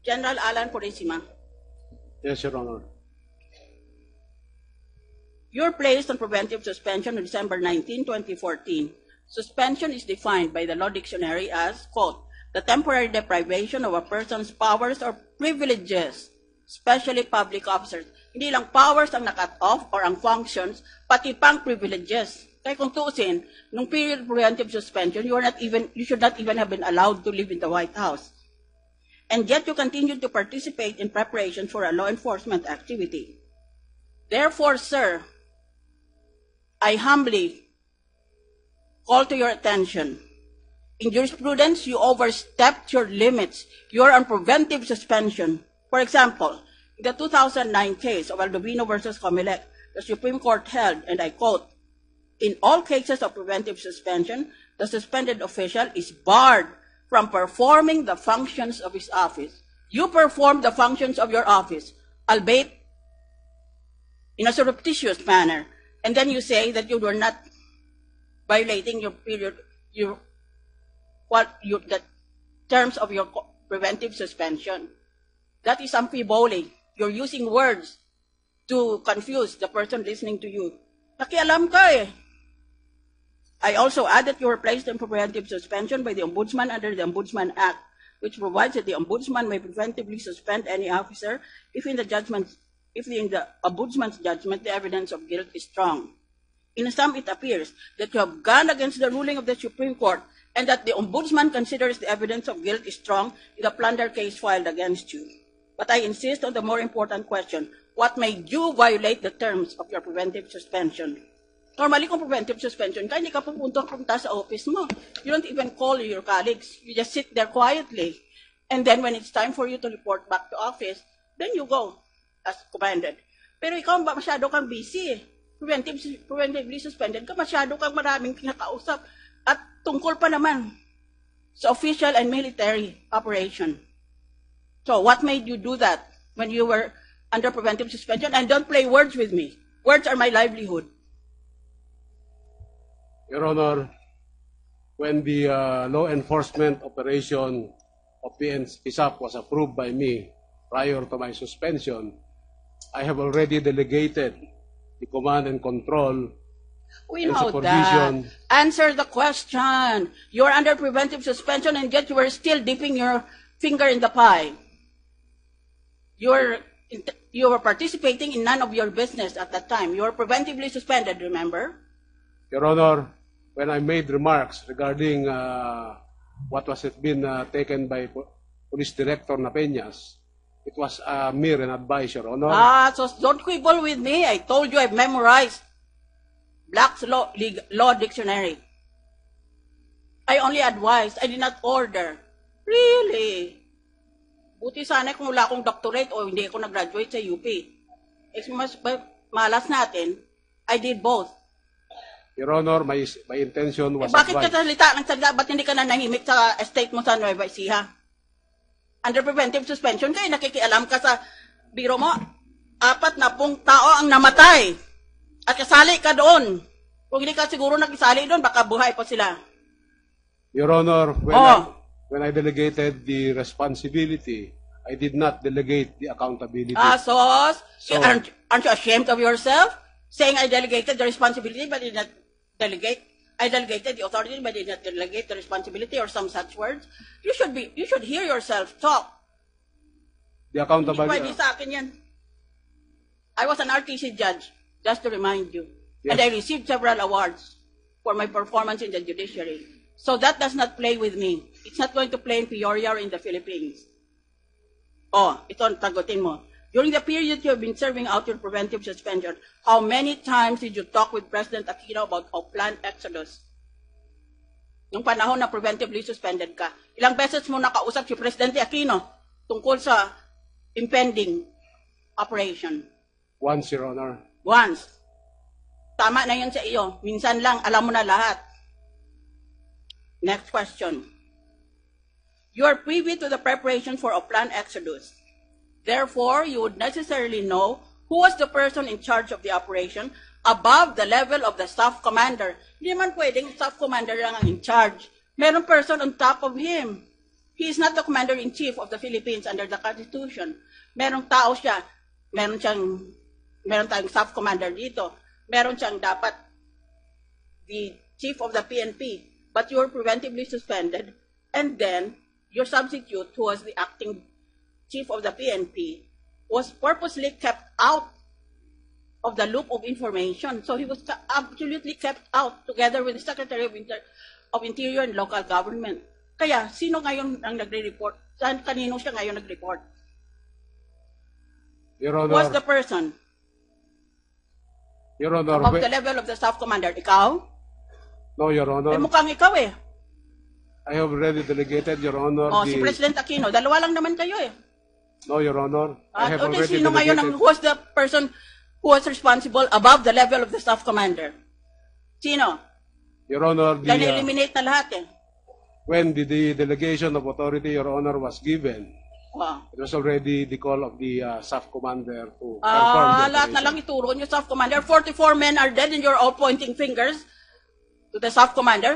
General Alan Purisima, Yes, Your Honor. you're placed on preventive suspension on December 19, 2014. Suspension is defined by the Law Dictionary as, quote, the temporary deprivation of a person's powers or privileges, especially public officers. Hindi lang powers ang na-cut off or ang functions, pati pang privileges. Kaya kung tuusin, nung period of preventive suspension, you should not even have been allowed to live in the White House. And yet you continue to participate in preparation for a law enforcement activity. Therefore, sir, I humbly call to your attention. In jurisprudence, you overstepped your limits. You are on preventive suspension. For example, in the 2009 case of Aldovino versus Comelec, the Supreme Court held, and I quote, in all cases of preventive suspension, the suspended official is barred from performing the functions of his office. You perform the functions of your office, albeit in a surreptitious manner, and then you say that you were not violating your period, the terms of your preventive suspension. That is amphiboly. You're using words to confuse the person listening to you. Nakialam ka eh. I also add that you were placed in preventive suspension by the Ombudsman under the Ombudsman Act, which provides that the Ombudsman may preventively suspend any officer if in the Ombudsman's judgment the evidence of guilt is strong. In sum, it appears that you have gone against the ruling of the Supreme Court and that the Ombudsman considers the evidence of guilt is strong in the plunder case filed against you. But I insist on the more important question, what made you violate the terms of your preventive suspension? Normally, kung preventive suspension ka, hindi ka pupunta sa office mo. You don't even call your colleagues. You just sit there quietly. And then when it's time for you to report back to office, then you go as commanded. Pero ikaw masyado kang busy. Preventively suspended ka, masyado kang maraming kinakausap. At tungkol pa naman sa official and military operation. So what made you do that when you were under preventive suspension? And don't play words with me. Words are my livelihood. Your Honor, when the law enforcement operation of PSAP was approved by me prior to my suspension, I have already delegated the command and control We and know supervision. that. Answer the question. You're under preventive suspension and yet you were still dipping your finger in the pie. You were participating in none of your business at that time. You were preventively suspended, remember? Your Honor, when I made remarks regarding what was been taken by Police Director Napeñas, it was mere an advice, Your Honor. So don't quibble with me. I told you I've memorized Black's Law Dictionary. I only advised. I did not order. Really? Buti sana kung wala akong doctorate o hindi ako nag-graduate sa UP. Mas malas natin, I did both. Your Honor, my intention was Bakit ka advice. salita ng salita? Ba't hindi ka na nahimik sa estate mo sa Nueva Ecija? Under preventive suspension kayo, nakikialam ka sa biro mo. 40 tao ang namatay. At kasali ka doon. Kung hindi ka siguro nakisali doon, baka buhay pa sila. Your Honor, when I delegated the responsibility, I did not delegate the accountability. So, aren't you ashamed of yourself? Saying I delegated the responsibility but did not delegate. I delegated the authority but did not delegate the responsibility or some such words. You should hear yourself talk. The Hindi accountability. pwede sa akin yan. I was an RTC judge, just to remind you. Yes. And I received several awards for my performance in the judiciary. So that does not play with me. It's not going to play in Peoria or in the Philippines. Ito ang tagutin mo. During the period you have been serving out your preventive suspension, how many times did you talk with President Aquino about our planned exodus? Nung panahon na preventively suspended ka, ilang beses mo nakausap si Presidente Aquino tungkol sa impending operation? Once, Your Honor. Once. Tama na yun sa iyo. Minsan lang, alam mo na lahat. Next question. You are privy to the preparation for a planned exodus. Therefore, you would necessarily know who was the person in charge of the operation above the level of the staff commander. Hindi man pwedeng staff commander lang ang in charge. Meron person on top of him. He is not the commander-in-chief of the Philippines under the Constitution. Merong tao siya, meron tayong staff commander dito, meron siyang dapat the chief of the PNP, but you were preventively suspended, and then your substitute, who was the acting chief of the PNP, was purposely kept out of the loop of information. So he was absolutely kept out together with the Secretary of Interior and Local Government. Kaya, sino ngayon ang nagre-report? Kanino siya ngayon nag-report? Your Honor, Was the person Your Honor, above the level of the staff commander? Ikaw? no, Your Eh, Honor, mukhang ikaw eh. I have already delegated, Your Honor, O, si President Aquino. Dalawa lang naman kayo eh. no, Your Honor, I have O, di, already sino ngayon ang, delegated. who was the person who was responsible above the level of the staff commander? Sino? Your Honor, Dahil eliminate na lahat eh. when the delegation of authority, Your Honor, was given, O. it was already the call of the staff commander to confirm the Lahat na operation. lang ituro niyo, staff commander. 44 men are dead and you're all pointing fingers to the staff commander.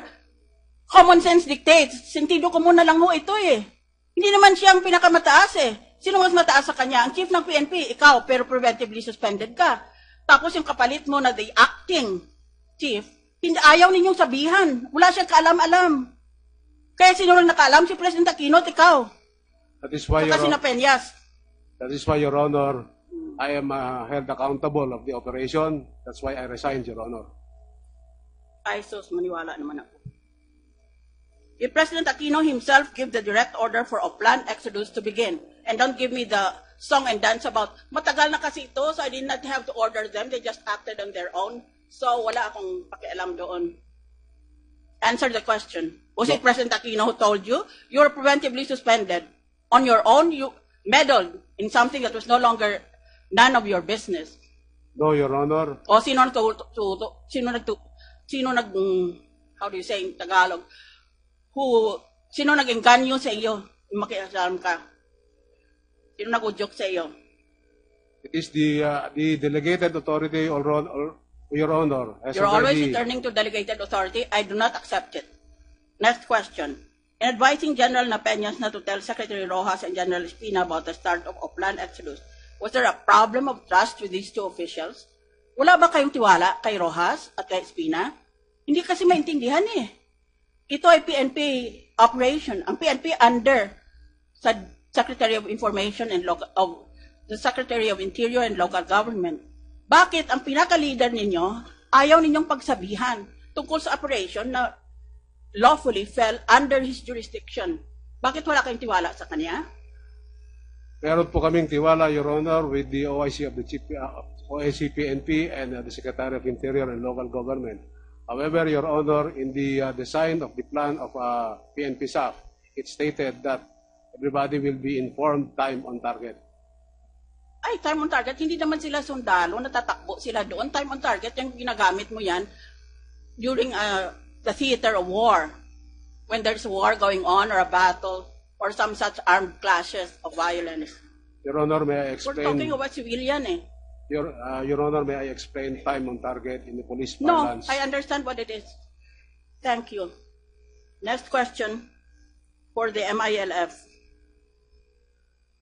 Common sense dictates. Sentido común na lang ho ito eh. Hindi naman siya ang pinakamataas eh. Sino mas mataas sa kanya? Ang chief ng PNP, ikaw, pero preventively suspended ka. Tapos yung kapalit mo na the acting chief, hindi, ayaw ninyong sabihan. Wala siyang kaalam-alam. Kaya sino lang nakaalam? Si President Aquino at ikaw. That is why, Saka Your si Peñas. That is why, Your Honor, I am held accountable of the operation. That's why I resigned, Your Honor. Ay, sus, maniwala naman ako. If President Aquino himself give the direct order for a planned exodus to begin, and don't give me the song and dance about, matagal na kasi ito, so I did not have to order them, they just acted on their own. So, wala akong pakialam doon. Answer the question. Was it President Aquino who told you? You were preventively suspended. On your own, you meddled in something that was no longer none of your business. No, Your Honor. O sino how do you say in Tagalog? Sino nag-engganyo sa iyo? Makiasalam ka. Sino nag-udyok sa iyo? It is the delegated authority, Your Honor, has You're always already... returning to delegated authority. I do not accept it. Next question. In advising General Napeñas not to tell Secretary Rojas and General Espina about the start of Oplan Exodus, was there a problem of trust with these two officials? Wala ba kayong tiwala kay Rojas at kay Espina? Hindi kasi maintindihan eh. Ito ay PNP operation. Ang PNP under sa Secretary of Information and the Secretary of Interior and Local Government. Bakit ang pinaka-leader ninyo ayaw ninyong pagsabihan tungkol sa operation na lawfully fell under his jurisdiction? Bakit wala kayong tiwala sa kanya? Meron po kaming tiwala, Your Honor, with the OIC of the OIC PNP and the Secretary of Interior and Local Government. However, Your Honor, in the design of the plan of PNP SAF, it stated that everybody will be informed time on target. Ay, time on target, hindi naman sila sundalo, natatakbo sila doon. Time on target, yung ginagamit mo yan during the theater of war, when there's a war going on or a battle or some such armed clashes of violence. Your Honor, may I We're explain? talking about civilian eh. Your Honor, may I explain time on target in the police No, parlance? I understand what it is. Thank you. Next question for the MILF.